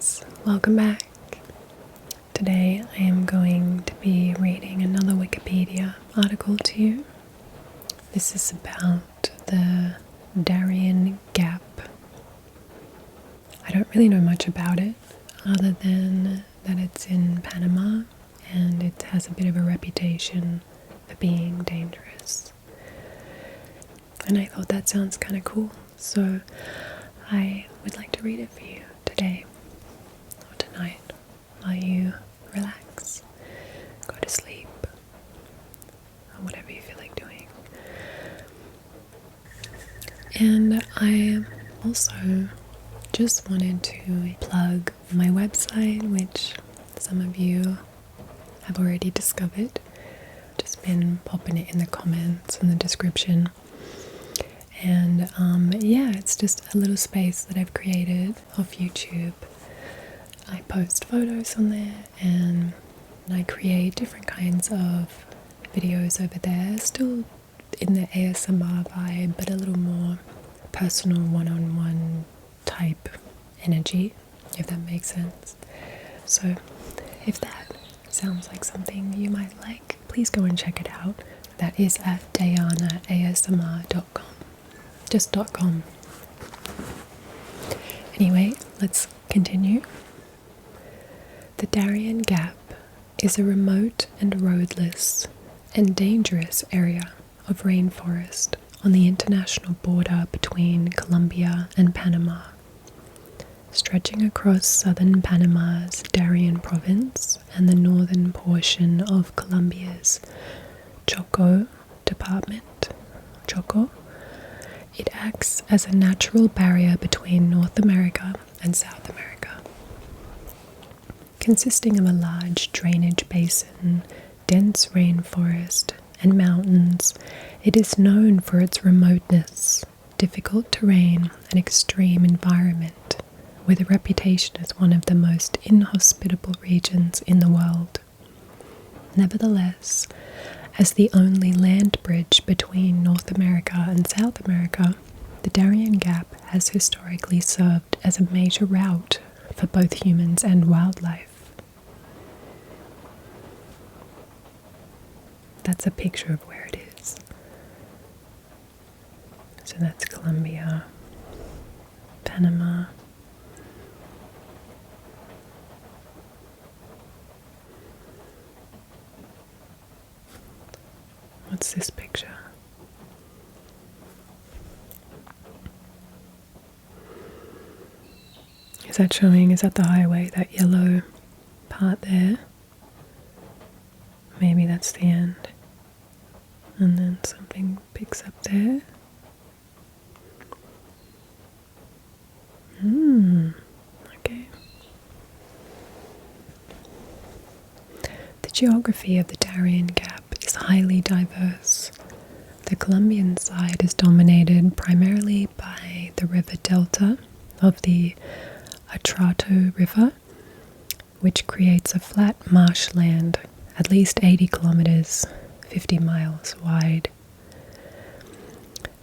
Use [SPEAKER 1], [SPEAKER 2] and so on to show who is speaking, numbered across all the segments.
[SPEAKER 1] guys, welcome back. Today I am going to be reading another Wikipedia article to you. This is about the Darién Gap. I don't really know much about it other than that it's in Panama and it has a bit of a reputation for being dangerous. And I thought that sounds kind of cool, so I would like to read it for you today or tonight while you relax, go to sleep, or whatever you feel like doing. And I also just wanted to plug my website, which some of you have already discovered. Just been popping it in the comments and the description. And it's just a little space that I've created off YouTube. I post photos on there and I create different kinds of videos over there, still in the ASMR vibe, but a little more personal, one-on-one type energy, if that makes sense. So if that sounds like something you might like, please go and check it out. That is at dianaasmr.com. Just .com. Anyway, let's continue. The Darién Gap is a remote and roadless and dangerous area of rainforest on the international border between Colombia and Panama, stretching across southern Panama's Darién province and the northern portion of Colombia's Chocó department. Chocó. It acts as a natural barrier between North America and South America. Consisting of a large drainage basin, dense rainforest, and mountains, it is known for its remoteness, difficult terrain, and extreme environment, with a reputation as one of the most inhospitable regions in the world. Nevertheless, as the only land bridge between North America and South America, the Darién Gap has historically served as a major route for both humans and wildlife. That's a picture of where it is. So that's Colombia, Panama. What's this picture? Is that the highway, that yellow part there? Maybe that's the end. And then something picks up there. Okay. The geography of the Darién Gap is highly diverse. The Colombian side is dominated primarily by the river delta of the Atrato River, which creates a flat marshland at least 80 kilometers, 50 miles wide.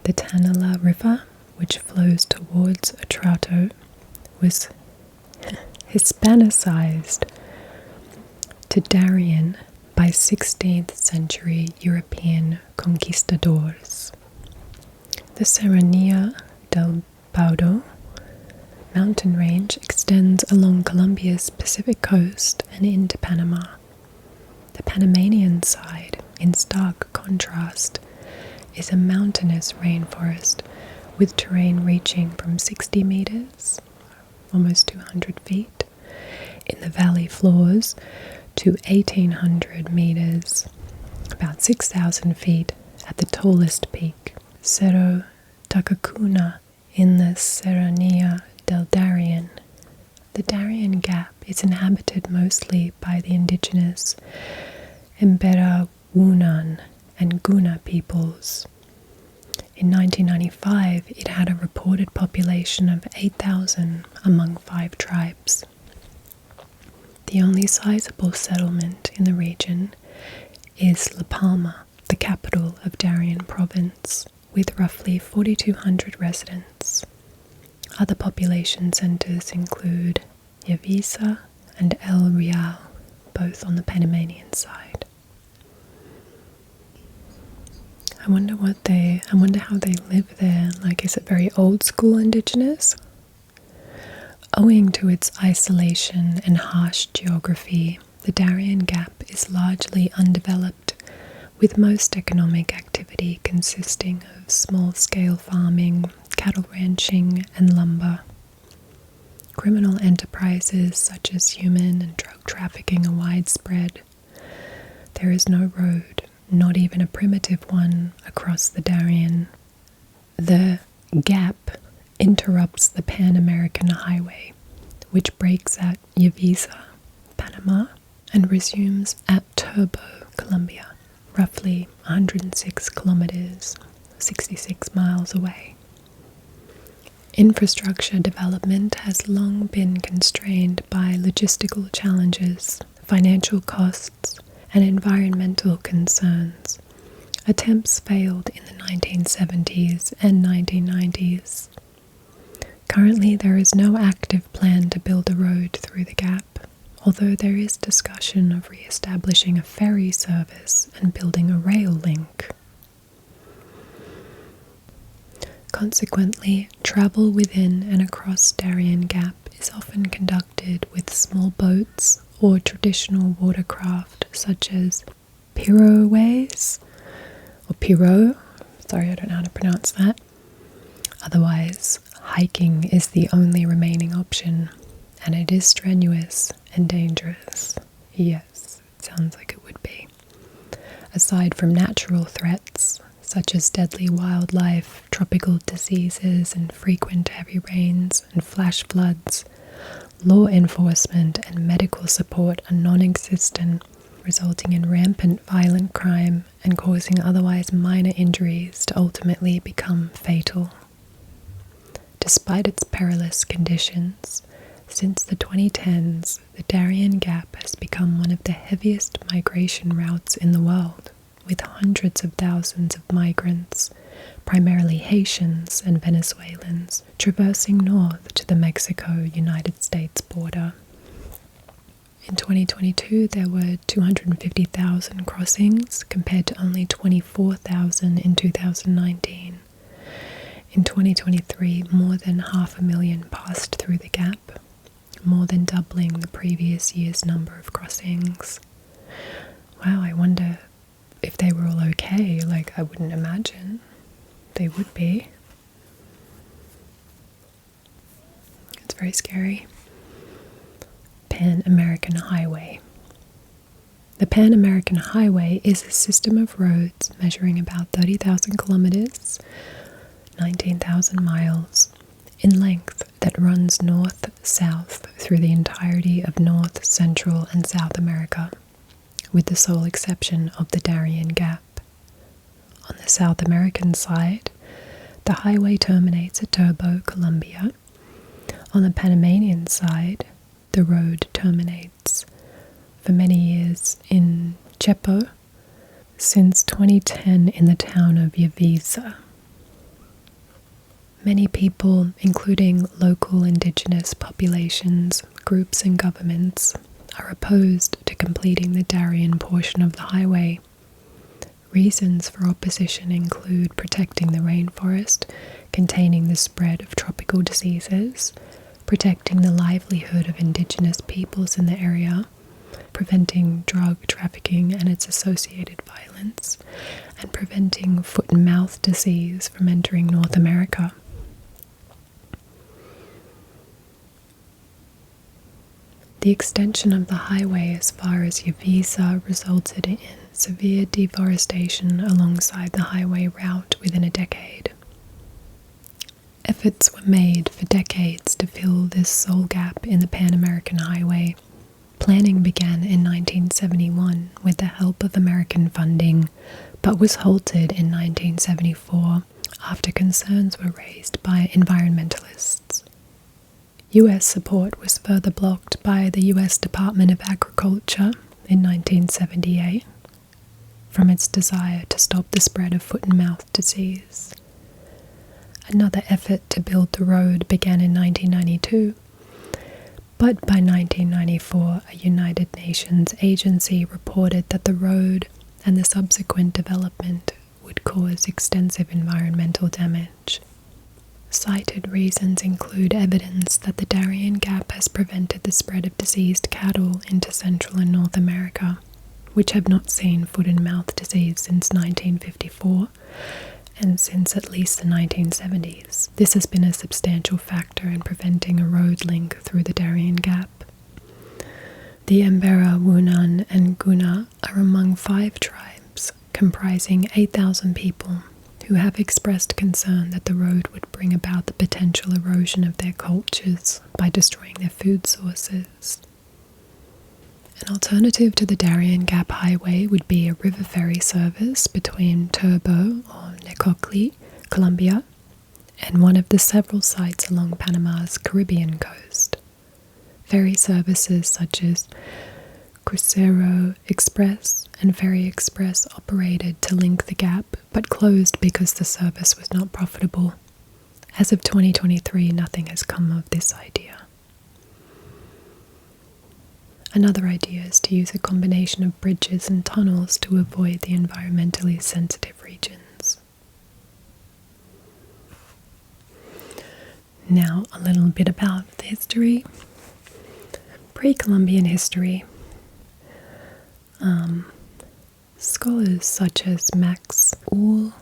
[SPEAKER 1] The Tanala River, which flows towards Atrato, was Hispanicized to Darién by 16th century European conquistadors. The Serranía del Baudo mountain range extends along Colombia's Pacific coast and into Panama. The Panamanian side, in stark contrast, is a mountainous rainforest with terrain reaching from 60 meters, almost 200 feet, in the valley floors to 1,800 meters, about 6,000 feet at the tallest peak, Cerro Takakuna, in the Serranía del Darién. The Darién Gap is inhabited mostly by the indigenous Emberawunan and Guna peoples. In 1995, it had a reported population of 8,000 among 5 tribes. The only sizable settlement in the region is La Palma, the capital of Darién province, with roughly 4,200 residents. Other population centers include Yavisa and El Real, both on the Panamanian side. I wonder how they live there. Like, is it very old school indigenous? Owing to its isolation and harsh geography, the Darién Gap is largely undeveloped, with most economic activity consisting of small-scale farming, cattle ranching, and lumber. Criminal enterprises such as human and drug trafficking are widespread. There is no road, not even a primitive one, across the Darién. The Gap interrupts the Pan-American Highway, which breaks at Yavisa, Panama, and resumes at Turbo, Colombia, roughly 106 kilometers, 66 miles away. Infrastructure development has long been constrained by logistical challenges, financial costs, and environmental concerns. Attempts failed in the 1970s and 1990s. Currently, there is no active plan to build a road through the gap, although there is discussion of re-establishing a ferry service and building a rail link. Consequently, travel within and across Darién Gap is often conducted with small boats or traditional watercraft such as pirogues, or pirogue, sorry I don't know how to pronounce that. Otherwise, hiking is the only remaining option, and it is strenuous and dangerous. Yes, it sounds like it would be. Aside from natural threats, such as deadly wildlife, tropical diseases, and frequent heavy rains and flash floods, law enforcement and medical support are non-existent, resulting in rampant violent crime and causing otherwise minor injuries to ultimately become fatal. Despite its perilous conditions, since the 2010s, the Darién Gap has become one of the heaviest migration routes in the world, with hundreds of thousands of migrants, primarily Haitians and Venezuelans, traversing north to the Mexico-United States border. In 2022, there were 250,000 crossings, compared to only 24,000 in 2019. In 2023, more than 500,000 passed through the gap, more than doubling the previous year's number of crossings. Wow, I wonder if they were all okay. Like, I wouldn't imagine they would be. It's very scary. Pan-American Highway. The Pan-American Highway is a system of roads measuring about 30,000 kilometers, 19,000 miles, in length that runs north-south through the entirety of North, Central, and South America, with the sole exception of the Darién Gap. On the South American side, the highway terminates at Turbo, Colombia. On the Panamanian side, the road terminates for many years in Chepo, since 2010 in the town of Yavisa. Many people, including local indigenous populations, groups and governments, are opposed to completing the Darién portion of the highway. Reasons for opposition include protecting the rainforest, containing the spread of tropical diseases, protecting the livelihood of indigenous peoples in the area, preventing drug trafficking and its associated violence, and preventing foot and mouth disease from entering North America. The extension of the highway as far as Yavisa resulted in severe deforestation alongside the highway route within a decade. Efforts were made for decades to fill this sole gap in the Pan-American Highway. Planning began in 1971 with the help of American funding, but was halted in 1974 after concerns were raised by environmentalists. U.S. support was further blocked by the U.S. Department of Agriculture in 1978 from its desire to stop the spread of foot and mouth disease. Another effort to build the road began in 1992, But by 1994, a United Nations agency reported that the road and the subsequent development would cause extensive environmental damage. Cited reasons include evidence that the Darién Gap has prevented the spread of diseased cattle into Central and North America, which have not seen foot and mouth disease since 1954 and since at least the 1970s. This has been a substantial factor in preventing a road link through the Darién Gap. The Embera, Wunan, and Guna are among 5 tribes, comprising 8,000 people, who have expressed concern that the road would bring about the potential erosion of their cultures by destroying their food sources. An alternative to the Darién Gap Highway would be a river ferry service between Turbo or Necoclí, Colombia, and one of the several sites along Panama's Caribbean coast. Ferry services such as Crucero Express and Ferry Express operated to link the gap, but closed because the service was not profitable. As of 2023, nothing has come of this idea. Another idea is to use a combination of bridges and tunnels to avoid the environmentally sensitive regions. Now, a little bit about the history. Pre-Columbian history. Scholars such as Max Uhl,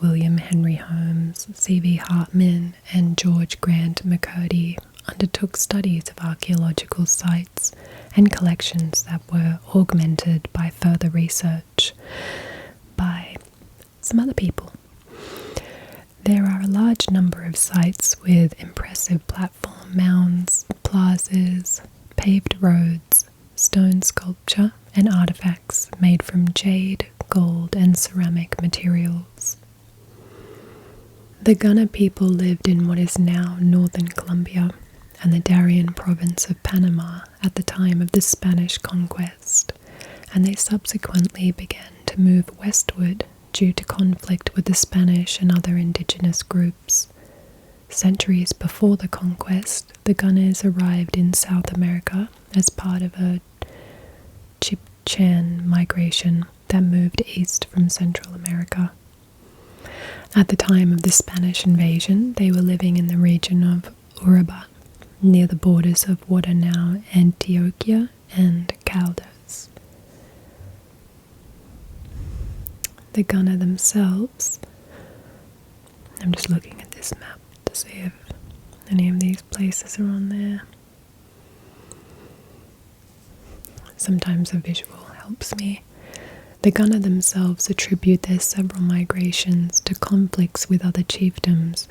[SPEAKER 1] William Henry Holmes, C.V. Hartman, and George Grant McCurdy undertook studies of archaeological sites and collections that were augmented by further research by some other people. There are a large number of sites with impressive platform mounds, plazas, paved roads, stone sculpture, and artifacts made from jade, gold, and ceramic materials. The Guna people lived in what is now northern Colombia and the Darién province of Panama at the time of the Spanish conquest, and they subsequently began to move westward due to conflict with the Spanish and other indigenous groups. Centuries before the conquest, the Gunners arrived in South America as part of a Chibchan migration that moved east from Central America. At the time of the Spanish invasion, they were living in the region of Urabá, near the borders of what are now Antioquia and Caldas. The Guna themselves, I'm just looking at this map to see if any of these places are on there. Sometimes a visual helps me. The Guna themselves attribute their several migrations to conflicts with other chiefdoms,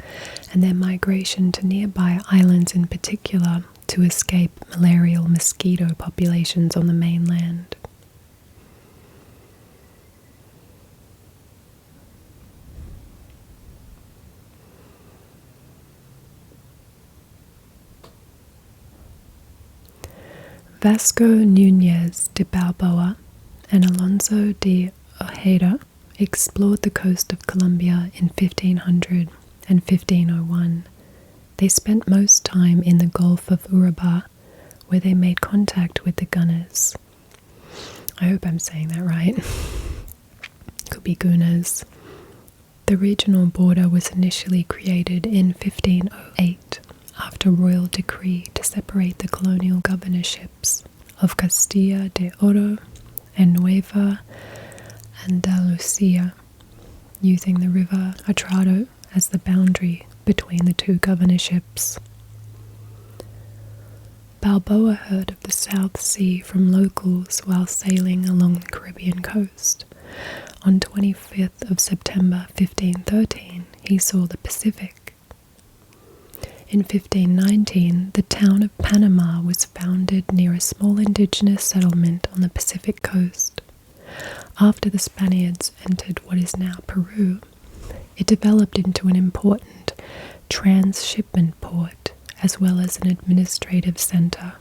[SPEAKER 1] and their migration to nearby islands in particular to escape malarial mosquito populations on the mainland. Vasco Núñez de Balboa and Alonso de Ojeda explored the coast of Colombia in 1500 and 1501. They spent most time in the Gulf of Urabá, where they made contact with the Gunners. I hope I'm saying that right. Could be Gunners. The regional border was initially created in 1508 after royal decree to separate the colonial governorships of Castilla de Oro and Nueva Andalucía, using the river Atrado as the boundary between the two governorships. Balboa heard of the South Sea from locals while sailing along the Caribbean coast. On 25th of September 1513, he saw the Pacific. In 1519, the town of Panama was founded near a small indigenous settlement on the Pacific coast. After the Spaniards entered what is now Peru, it developed into an important transshipment port as well as an administrative center.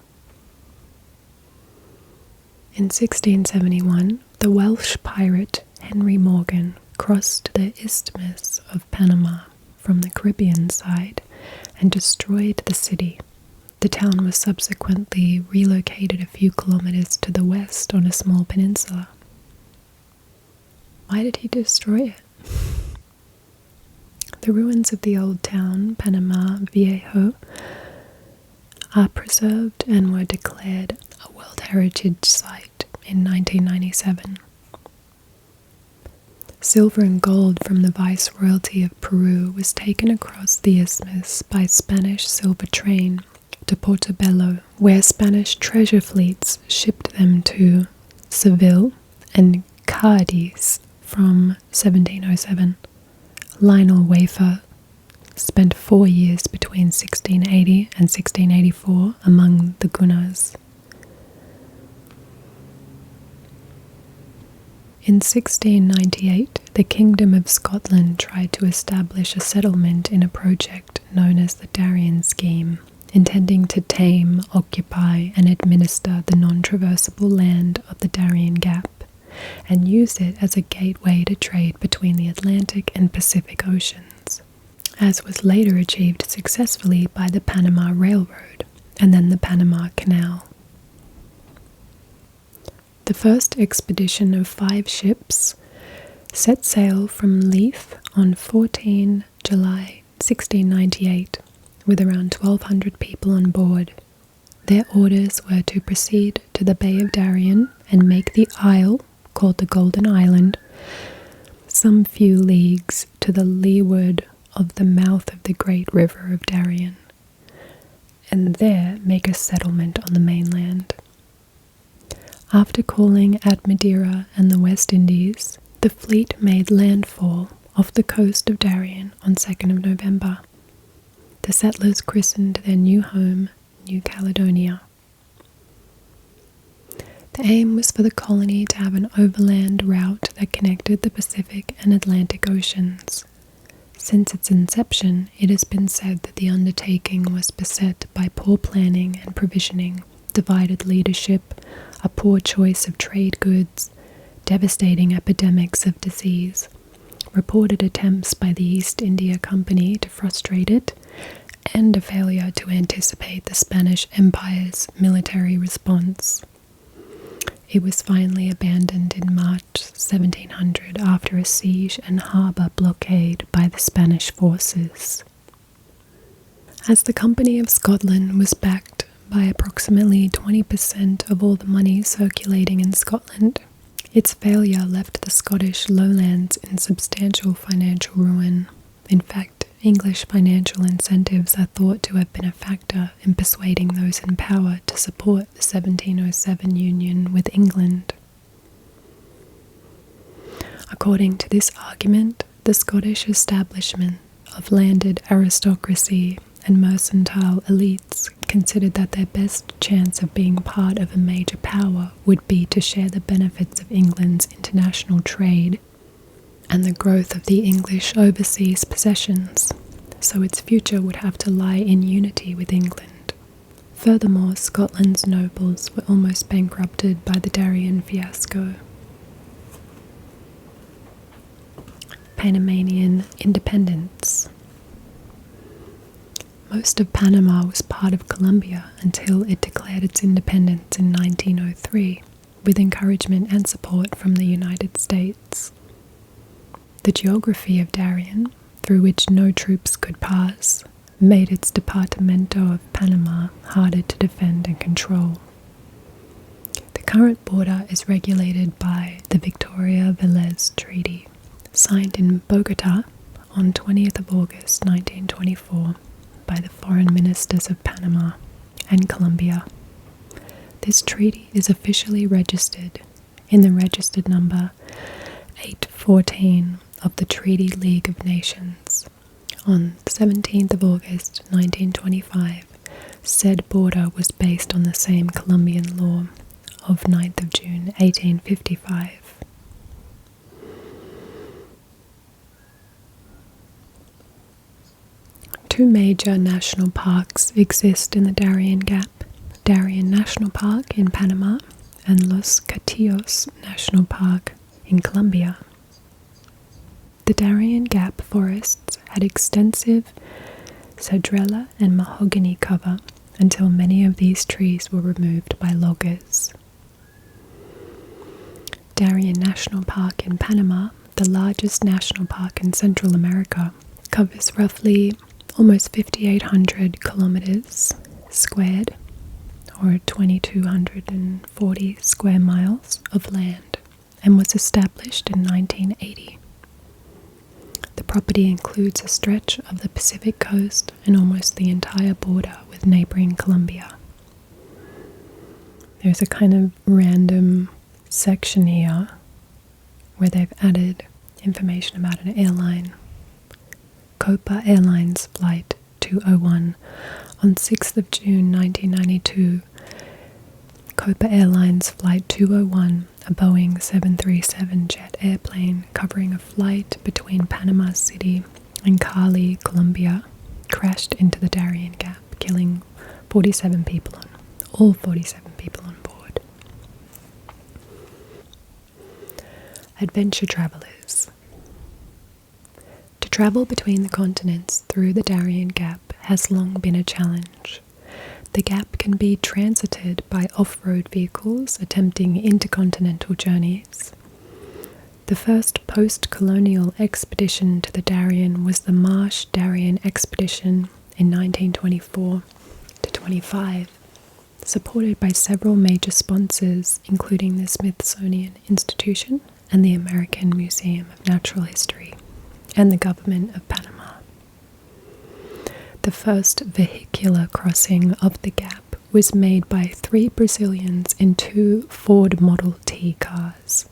[SPEAKER 1] In 1671, the Welsh pirate Henry Morgan crossed the Isthmus of Panama from the Caribbean side and destroyed the city, The town was subsequently relocated a few kilometers to the west on a small peninsula. Why did he destroy it? The ruins of the old town, Panama Viejo, are preserved and were declared a World Heritage Site in 1997. Silver and gold from the Viceroyalty of Peru was taken across the isthmus by Spanish silver train to Portobello, where Spanish treasure fleets shipped them to Seville and Cadiz from 1707. Lionel Wafer spent 4 years between 1680 and 1684 among the Gunners. In 1698, the Kingdom of Scotland tried to establish a settlement in a project known as the Darién Scheme, intending to tame, occupy, and administer the non-traversable land of the Darién Gap, and use it as a gateway to trade between the Atlantic and Pacific Oceans, as was later achieved successfully by the Panama Railroad and then the Panama Canal. The first expedition of 5 ships set sail from Leith on 14 July 1698 with around 1,200 people on board. Their orders were to proceed to the Bay of Darien and make the isle, called the Golden Island, some few leagues to the leeward of the mouth of the great river of Darien, and there make a settlement on the mainland. After calling at Madeira and the West Indies, the fleet made landfall off the coast of Darien on 2nd of November. The settlers christened their new home New Caledonia. The aim was for the colony to have an overland route that connected the Pacific and Atlantic Oceans. Since its inception, it has been said that the undertaking was beset by poor planning and provisioning, divided leadership, a poor choice of trade goods, devastating epidemics of disease, reported attempts by the East India Company to frustrate it, and a failure to anticipate the Spanish Empire's military response. It was finally abandoned in March 1700 after a siege and harbour blockade by the Spanish forces. As the Company of Scotland was backed by approximately 20% of all the money circulating in Scotland, its failure left the Scottish lowlands in substantial financial ruin. In fact, English financial incentives are thought to have been a factor in persuading those in power to support the 1707 union with England. According to this argument, the Scottish establishment of landed aristocracy and mercantile elites considered that their best chance of being part of a major power would be to share the benefits of England's international trade and the growth of the English overseas possessions, so its future would have to lie in unity with England. Furthermore, Scotland's nobles were almost bankrupted by the Darien fiasco. Panamanian independence. Most of Panama was part of Colombia until it declared its independence in 1903, with encouragement and support from the United States. The geography of Darien, through which no troops could pass, made its Departamento of Panama harder to defend and control. The current border is regulated by the Victoria-Velez Treaty, signed in Bogota on 20th of August 1924 by the foreign ministers of Panama and Colombia. This treaty is officially registered in the registered number 814 of the Treaty League of Nations. On 17th of August 1925, said border was based on the same Colombian law of 9th of June 1855. Two major national parks exist in the Darién Gap: Darién National Park in Panama and Los Catillos National Park in Colombia. The Darién Gap forests had extensive cedrela and mahogany cover, until many of these trees were removed by loggers. Darién National Park in Panama, the largest national park in Central America, covers roughly almost 5,800 kilometers squared, or 2,240 square miles of land, and was established in 1980. The property includes a stretch of the Pacific coast and almost the entire border with neighboring Colombia. There's a kind of random section here where they've added information about an airline. Copa Airlines Flight 201 on 6th of June 1992. Copa Airlines Flight 201, a Boeing 737 jet airplane covering a flight between Panama City and Cali, Colombia, crashed into the Darién Gap, killing all 47 people on board. Adventure travelers. To travel between the continents through the Darién Gap has long been a challenge. The gap can be transited by off-road vehicles attempting intercontinental journeys. The first post-colonial expedition to the Darien was the Marsh-Darien Expedition in 1924-25, supported by several major sponsors, including the Smithsonian Institution and the American Museum of Natural History, and the government of Panama. The first vehicular crossing of the gap was made by 3 Brazilians in 2 Ford Model T cars.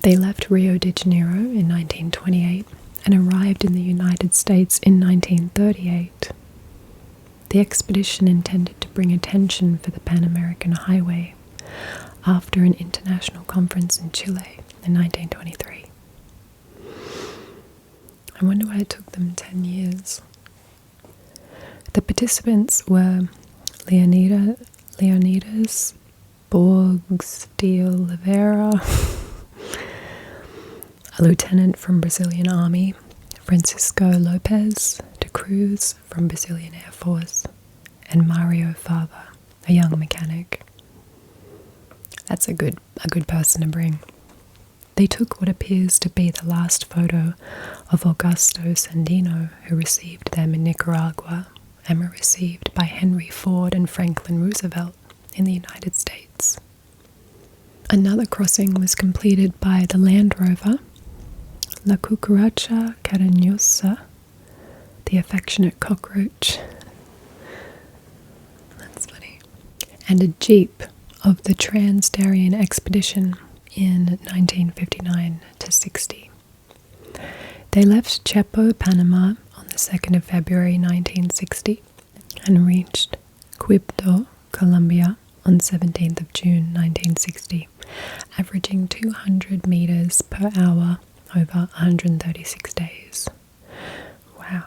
[SPEAKER 1] They left Rio de Janeiro in 1928 and arrived in the United States in 1938. The expedition intended to bring attention for the Pan American Highway after an international conference in Chile in 1923. I wonder why it took them 10 years. The participants were Leonidas Borges de Oliveira, a lieutenant from Brazilian Army, Francisco Lopes de Cruz from Brazilian Air Force, and Mario Fava, a young mechanic. That's a good person to bring. They took what appears to be the last photo of Augusto Sandino, who received them in Nicaragua, and were received by Henry Ford and Franklin Roosevelt in the United States. Another crossing was completed by the Land Rover, La Cucaracha Cariñosa, the affectionate cockroach. That's funny. And a Jeep of the Trans-Darien Expedition in 1959-60. They left Chepo, Panama on the 2nd of February 1960 and reached Quibdó, Colombia on 17th of June 1960, averaging 200 meters per hour over 136 days. Wow.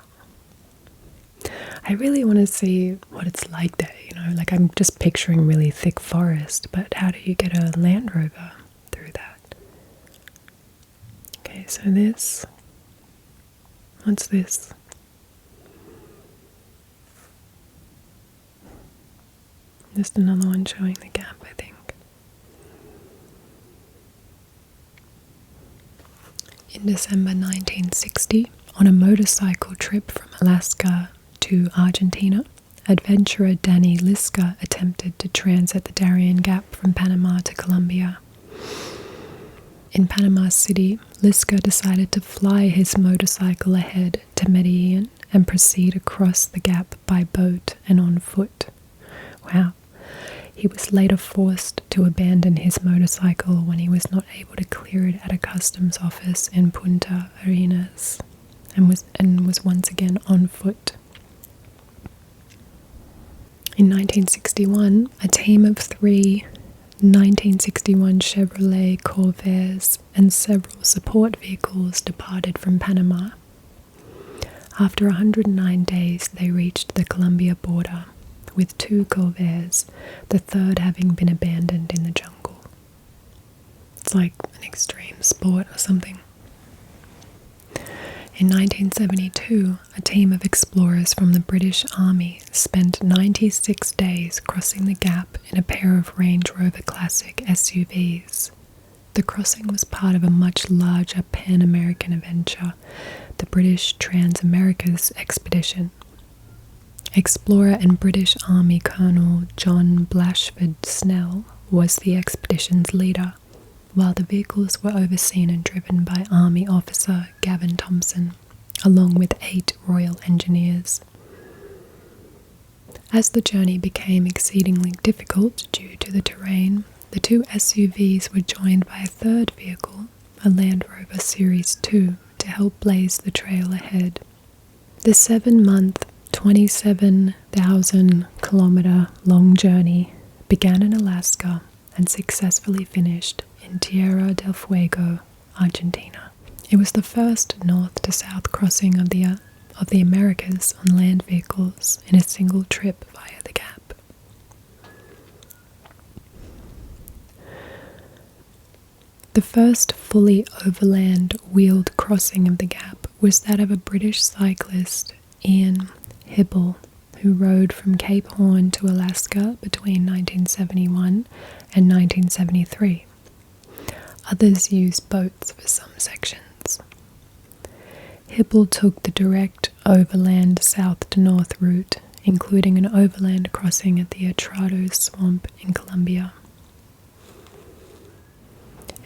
[SPEAKER 1] I really want to see what it's like there, like I'm just picturing really thick forest, but how do you get a Land Rover through that? Okay, so what's this? Just another one showing the gap, I think. In December 1960, on a motorcycle trip from Alaska to Argentina, adventurer Danny Liska attempted to transit the Darién Gap from Panama to Colombia. In Panama City, Liska decided to fly his motorcycle ahead to Medellin and proceed across the gap by boat and on foot. Wow. He was later forced to abandon his motorcycle when he was not able to clear it at a customs office in Punta Arenas and was once again on foot. In 1961, a team of 3 1961 Chevrolet Corvairs and several support vehicles departed from Panama. After 109 days, they reached the Colombia border, with 2 Corvairs, the third having been abandoned in the jungle. It's like an extreme sport or something. In 1972, a team of explorers from the British Army spent 96 days crossing the gap in a pair of Range Rover Classic SUVs. The crossing was part of a much larger Pan-American adventure, the British Trans-Americas Expedition. Explorer and British Army Colonel John Blashford Snell was the expedition's leader, while the vehicles were overseen and driven by Army officer Gavin Thompson, along with 8 Royal Engineers. As the journey became exceedingly difficult due to the terrain, the 2 SUVs were joined by a third vehicle, a Land Rover Series 2, to help blaze the trail ahead. The 7-month, 27,000-kilometer long journey began in Alaska and successfully finished in Tierra del Fuego, Argentina. It was the first north to south crossing of the Americas on land vehicles in a single trip via the Gap. The first fully overland wheeled crossing of the Gap was that of a British cyclist, Ian Hibble, who rode from Cape Horn to Alaska between 1971 and 1973. Others used boats for some sections. Hibble took the direct overland south to north route, including an overland crossing at the Atrado Swamp in Colombia.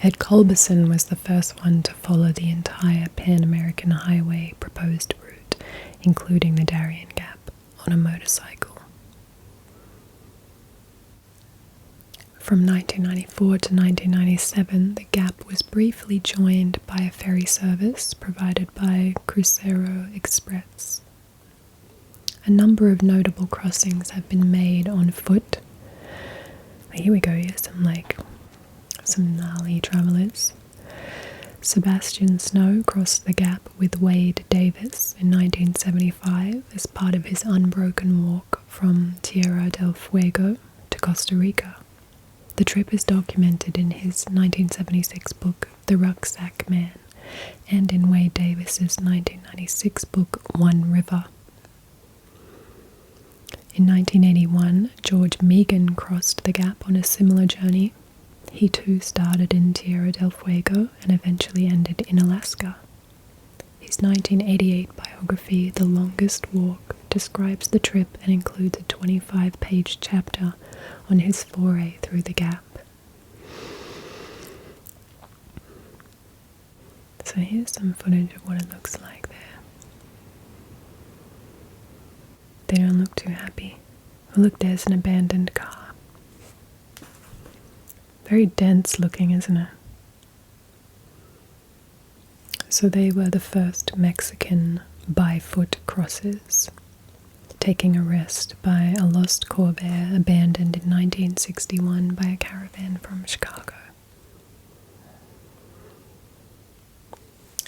[SPEAKER 1] Ed Culberson was the first one to follow the entire Pan-American Highway proposed route, including the Darién Gap, on a motorcycle. From 1994 to 1997, the Gap was briefly joined by a ferry service provided by Crucero Express. A number of notable crossings have been made on foot. Here we go, some gnarly travelers. Sebastian Snow crossed the Gap with Wade Davis in 1975 as part of his unbroken walk from Tierra del Fuego to Costa Rica. The trip is documented in his 1976 book, The Rucksack Man, and in Wade Davis's 1996 book, One River. In 1981, George Meighan crossed the Gap on a similar journey. He too started in Tierra del Fuego and eventually ended in Alaska. His 1988 biography, The Longest Walk, describes the trip and includes a 25-page chapter on his foray through the Gap. So here's some footage of what it looks like there. They don't look too happy. Oh look, there's an abandoned car. Very dense looking, isn't it? So they were the first Mexican by-foot crossers, taking a rest by a lost Corvair abandoned in 1961 by a caravan from Chicago.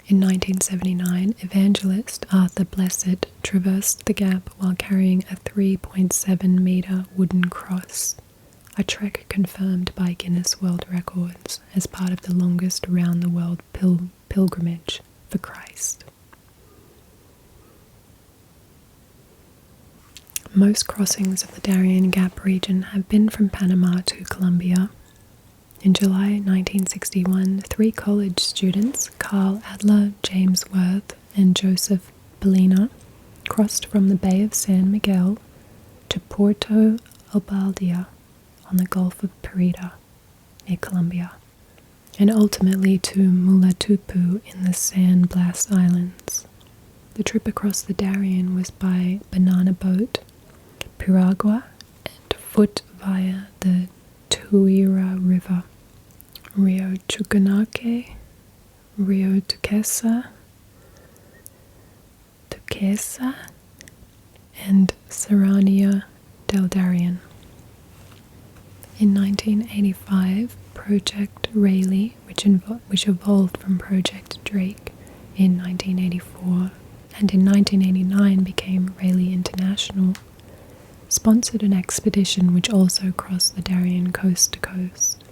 [SPEAKER 1] In 1979, evangelist Arthur Blessed traversed the Gap while carrying a 3.7-meter wooden cross, a trek confirmed by Guinness World Records as part of the longest round-the-world pilgrimage for Christ. Most crossings of the Darién Gap region have been from Panama to Colombia. In July 1961, 3 college students, Carl Adler, James Worth, and Joseph Bellina, crossed from the Bay of San Miguel to Puerto Albaldia on the Gulf of Parida, near Colombia, and ultimately to Mulatupu in the San Blas Islands. The trip across the Darien was by banana boat, piragua, and foot via the Tuira River, Rio Chucunaque, Rio Tuquesa, and Serranía del Darién. In 1985, Project Rayleigh, which evolved from Project Drake in 1984, and in 1989 became Rayleigh International, sponsored an expedition which also crossed the Darien coast to coast.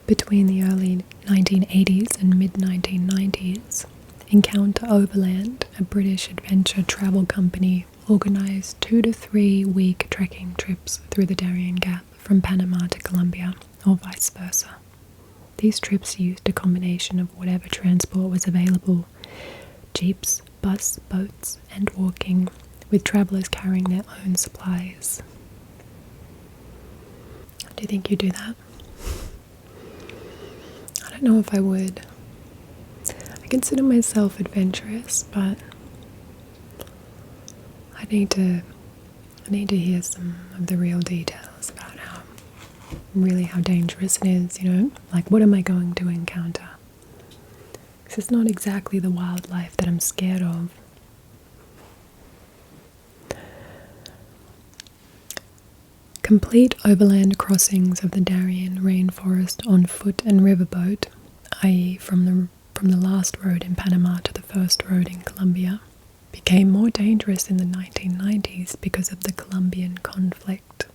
[SPEAKER 1] Between the early 1980s and mid-1990s, Encounter Overland, a British adventure travel company, organised 2 to 3 week trekking trips through the Darién Gap from Panama to Colombia, or vice versa. These trips used a combination of whatever transport was available: jeeps, bus, boats, and walking, with travellers carrying their own supplies. Do you think you do that? I don't know if I would. I consider myself adventurous, but I need to hear some of the real details about how dangerous it is, like what am I going to encounter? Because it's not exactly the wildlife that I'm scared of. Complete overland crossings of the Darién rainforest on foot and riverboat, i.e. from the last road in Panama to the first road in Colombia, became more dangerous in the 1990s because of the Colombian conflict.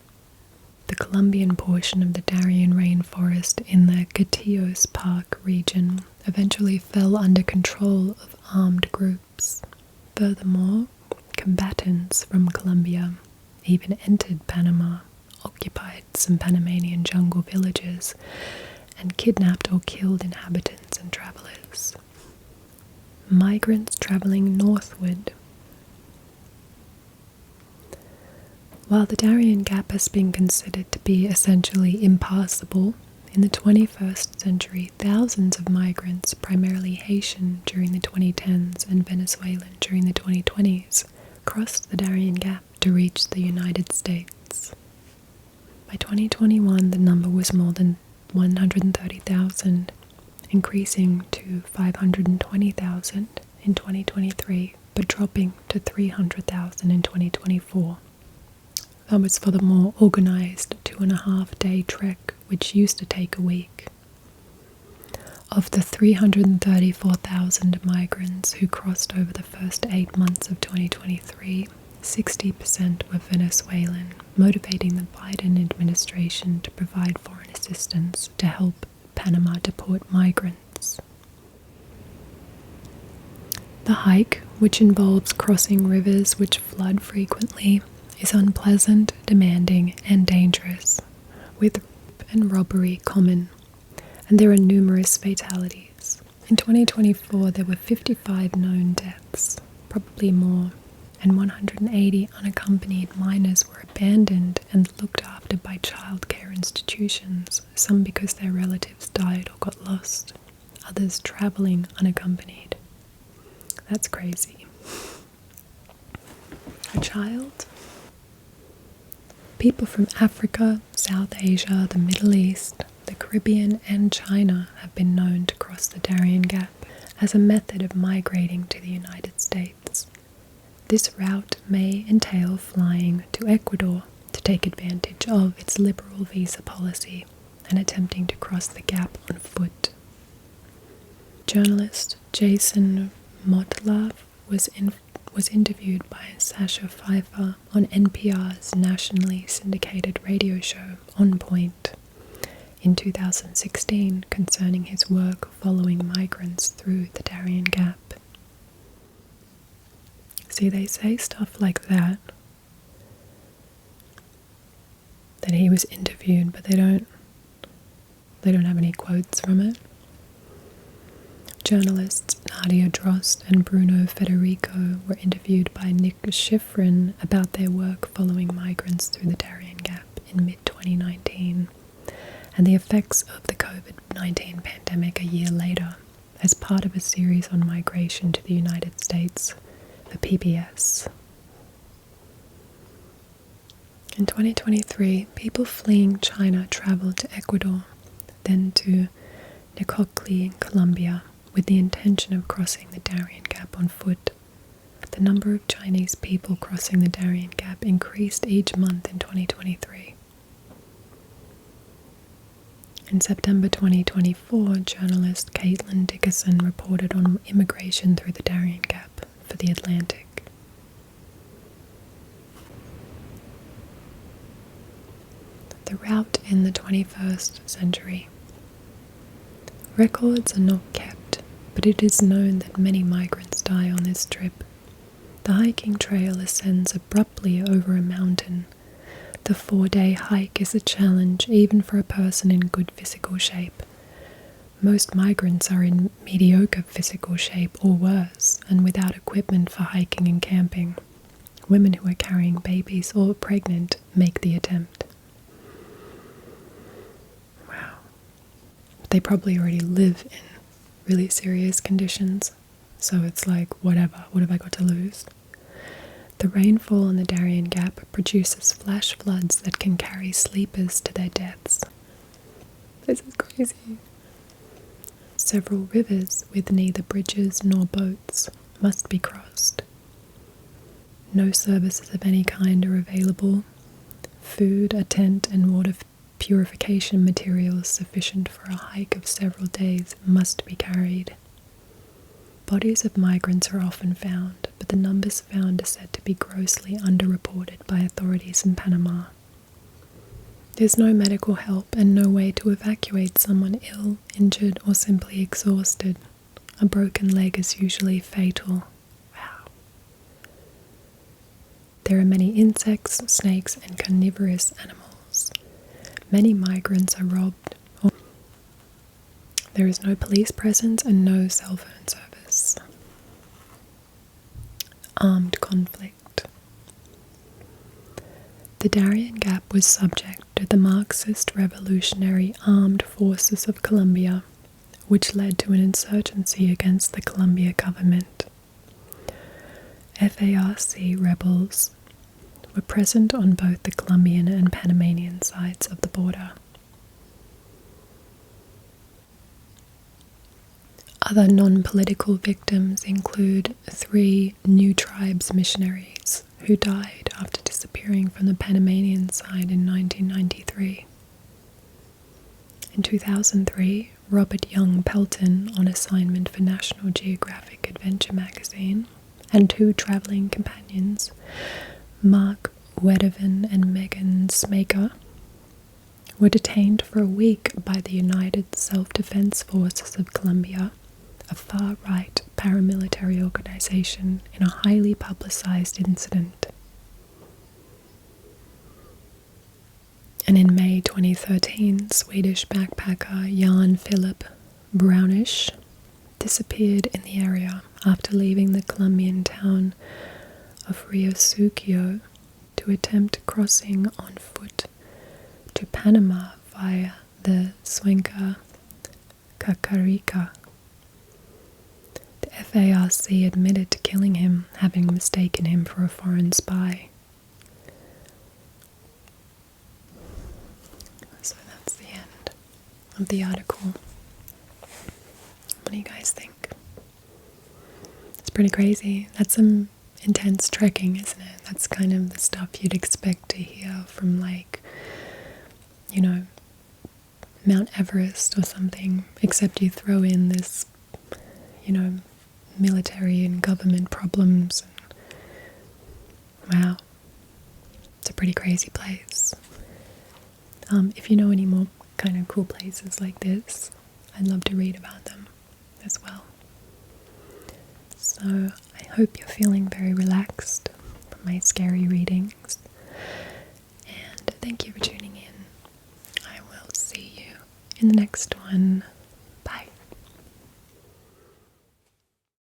[SPEAKER 1] The Colombian portion of the Darién rainforest in the Catillos Park region eventually fell under control of armed groups. Furthermore, combatants from Colombia even entered Panama, occupied some Panamanian jungle villages, and kidnapped or killed inhabitants and travelers. Migrants traveling northward. While the Darién Gap has been considered to be essentially impassable, in the 21st century, thousands of migrants, primarily Haitian during the 2010s and Venezuelan during the 2020s, crossed the Darién Gap to reach the United States. By 2021, the number was more than 130,000, increasing to 520,000 in 2023, but dropping to 300,000 in 2024. That was for the more organised 2.5-day trek, which used to take a week. Of the 334,000 migrants who crossed over the first 8 months of 2023, 60% were Venezuelan, motivating the Biden administration to provide foreign assistance to help Panama deport migrants. The hike, which involves crossing rivers which flood frequently, is unpleasant, demanding, and dangerous, with rape and robbery common, and there are numerous fatalities. In 2024, there were 55 known deaths, probably more, and 180 unaccompanied minors were abandoned and looked after by childcare institutions, some because their relatives died or got lost, others traveling unaccompanied. That's crazy. A child? People from Africa, South Asia, the Middle East, the Caribbean, and China have been known to cross the Darién Gap as a method of migrating to the United States. This route may entail flying to Ecuador to take advantage of its liberal visa policy and attempting to cross the gap on foot. Journalist Jason Motlov was interviewed by Sasha Pfeiffer on NPR's nationally syndicated radio show On Point in 2016 concerning his work following migrants through the Darién Gap. See, they say stuff like that he was interviewed, but they don't have any quotes from it. Journalists Nadia Drost and Bruno Federico were interviewed by Nick Schifrin about their work following migrants through the Darién Gap in mid-2019 and the effects of the COVID-19 pandemic a year later as part of a series on migration to the United States for PBS. In 2023, people fleeing China traveled to Ecuador, then to Necoclí in Colombia, with the intention of crossing the Darién Gap on foot. The number of Chinese people crossing the Darién Gap increased each month in 2023. In September 2024, journalist Caitlin Dickerson reported on immigration through the Darién Gap for The Atlantic. The route in the 21st century. Records are not kept, but it is known that many migrants die on this trip. The hiking trail ascends abruptly over a mountain. The 4-day hike is a challenge even for a person in good physical shape. Most migrants are in mediocre physical shape or worse, and without equipment for hiking and camping. Women who are carrying babies or pregnant make the attempt. Wow. They probably already live in really serious conditions, so it's like, whatever, what have I got to lose? The rainfall on the Darién Gap produces flash floods that can carry sleepers to their deaths. This is crazy. Several rivers with neither bridges nor boats must be crossed. No services of any kind are available. Food, a tent, and water purification materials sufficient for a hike of several days must be carried. Bodies of migrants are often found, but the numbers found are said to be grossly underreported by authorities in Panama. There's no medical help and no way to evacuate someone ill, injured, or simply exhausted. A broken leg is usually fatal. Wow. There are many insects, snakes, and carnivorous animals. Many migrants are robbed. There is no police presence and no cell phone service. Armed conflict. The Darién Gap was subject to the Marxist Revolutionary Armed Forces of Colombia, which led to an insurgency against the Colombia government. FARC rebels were present on both the Colombian and Panamanian sides of the border. Other non-political victims include 3 New Tribes missionaries who died after disappearing from the Panamanian side in 1993. In 2003, Robert Young Pelton, on assignment for National Geographic Adventure magazine, and 2 traveling companions, Mark Weddervan and Megan Smaker, were detained for a week by the United Self-Defense Forces of Colombia, a far-right paramilitary organization, in a highly publicized incident. And in May 2013, Swedish backpacker Jan Philip Brownish disappeared in the area after leaving the Colombian town of Rio Sucio to attempt crossing on foot to Panama via the Cuenca Cacarica. The FARC admitted to killing him, having mistaken him for a foreign spy. So that's the end of the article. What do you guys think? It's pretty crazy. That's some intense trekking, isn't it? That's kind of the stuff you'd expect to hear from, like, you know, Mount Everest or something, except you throw in this, you know, military and government problems. And wow, it's a pretty crazy place. If you know any more kind of cool places like this, I'd love to read about them as well. So I hope you're feeling very relaxed from my scary readings, and thank you for tuning in. I will see you in the next one.